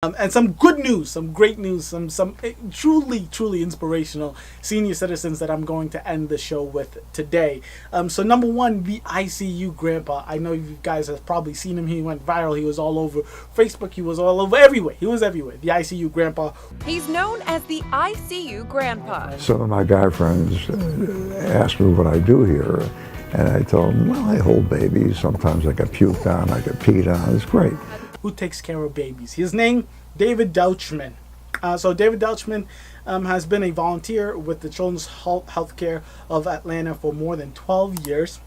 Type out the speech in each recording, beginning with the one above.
And some good news, some great news, some truly inspirational senior citizens that I'm going to end the show with today. So number one, the ICU Grandpa. I know you guys have probably seen him. He went viral. He was all over Facebook. He was all over everywhere. He was everywhere. The ICU Grandpa. He's known as the ICU Grandpa. Some of my guy friends ask me what I do here, and I tell them, well, I hold babies. Sometimes I get puked on, I get peed on. It's great. Who takes care of babies? His name, David Deutchman. So David Deutchman has been a volunteer with the Children's Healthcare of Atlanta for more than 12 years.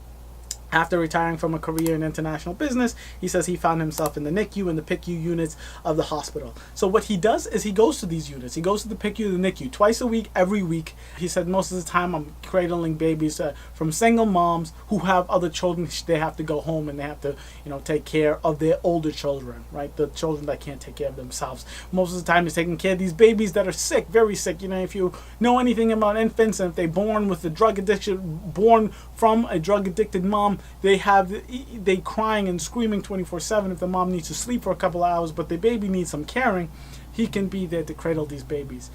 After retiring from a career in international business, he says he found himself in the NICU and the PICU units of the hospital. So what he does is he goes to these units. He goes to the PICU and the NICU twice a week, every week. He said most of the time I'm cradling babies from single moms who have other children. They have to go home and they have to, take care of their older children, right? The children that can't take care of themselves. Most of the time he's taking care of these babies that are sick, very sick. If you know anything about infants, and if they're born with a drug addiction, born from a drug addicted mom, they crying and screaming 24/7 if the mom needs to sleep for a couple of hours, but the baby needs some caring. He can be there to cradle these babies.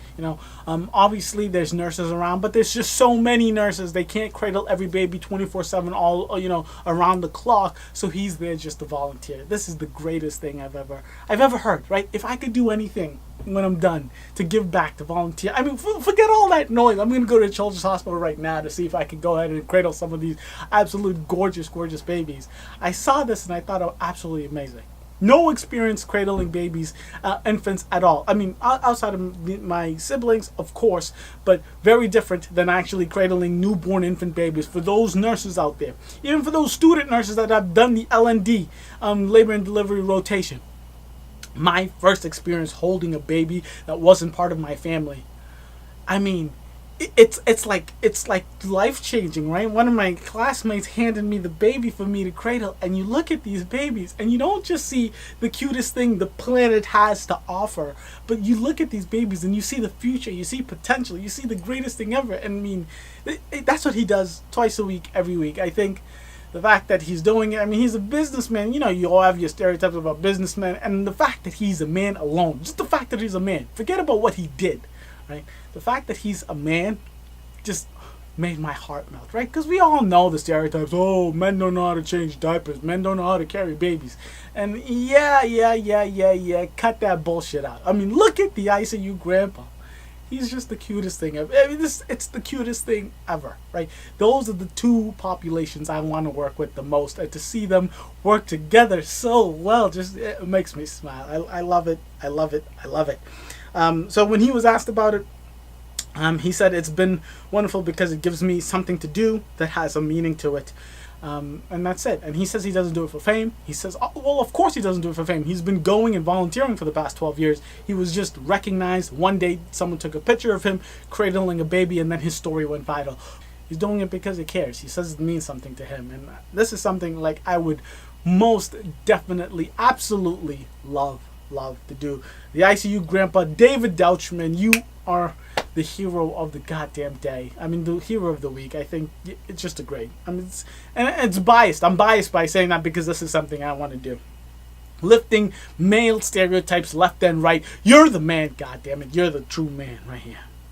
Obviously there's nurses around, but there's just so many nurses. They can't cradle every baby 24/7 all around the clock. So he's there just to volunteer. This is the greatest thing I've ever heard, right? If I could do anything when I'm done to give back, to volunteer, I mean, forget all that noise. I'm going to go to the Children's Hospital right now to see if I can go ahead and cradle some of these absolute gorgeous babies. I saw this and I thought it was absolutely amazing. No experience cradling babies, infants at all. I mean, outside of my siblings, of course, but very different than actually cradling newborn infant babies. For those nurses out there, even for those student nurses that have done the LND, labor and delivery rotation. My first experience holding a baby that wasn't part of my family. I mean, it's like life-changing, right? One of my classmates handed me the baby for me to cradle, and you look at these babies and you don't just see the cutest thing the planet has to offer, but you look at these babies and you see the future, you see potential, you see the greatest thing ever. And I mean, that's what he does twice a week, every week. I think the fact that he's doing it, I mean, he's a businessman. You all have your stereotypes about businessmen, and the fact that he's a man alone, just the fact that he's a man, forget about what he did, right? The fact that he's a man just made my heart melt, right? Because we all know the stereotypes. Oh, men don't know how to change diapers. Men don't know how to carry babies. And yeah, cut that bullshit out. I mean, look at the ICU Grandpa. He's just the cutest thing ever. I mean, it's the cutest thing ever, right? Those are the two populations I want to work with the most, and to see them work together so well, just it makes me smile. I love it. I love it. I love it. So when he was asked about it, he said it's been wonderful because it gives me something to do that has a meaning to it. And that's it. And he says he doesn't do it for fame. He says, oh, well, of course he doesn't do it for fame. He's been going and volunteering for the past 12 years. He was just recognized. One day someone took a picture of him cradling a baby, and then his story went viral. He's doing it because he cares. He says it means something to him. And this is something like I would most definitely, absolutely love to do. The ICU Grandpa, David Deutchman, you are the hero of the goddamn day. I mean, the hero of the week. I think it's just a great. I mean, it's biased. I'm biased by saying that because this is something I want to do. Lifting male stereotypes left and right. You're the man, goddammit. You're the true man right here.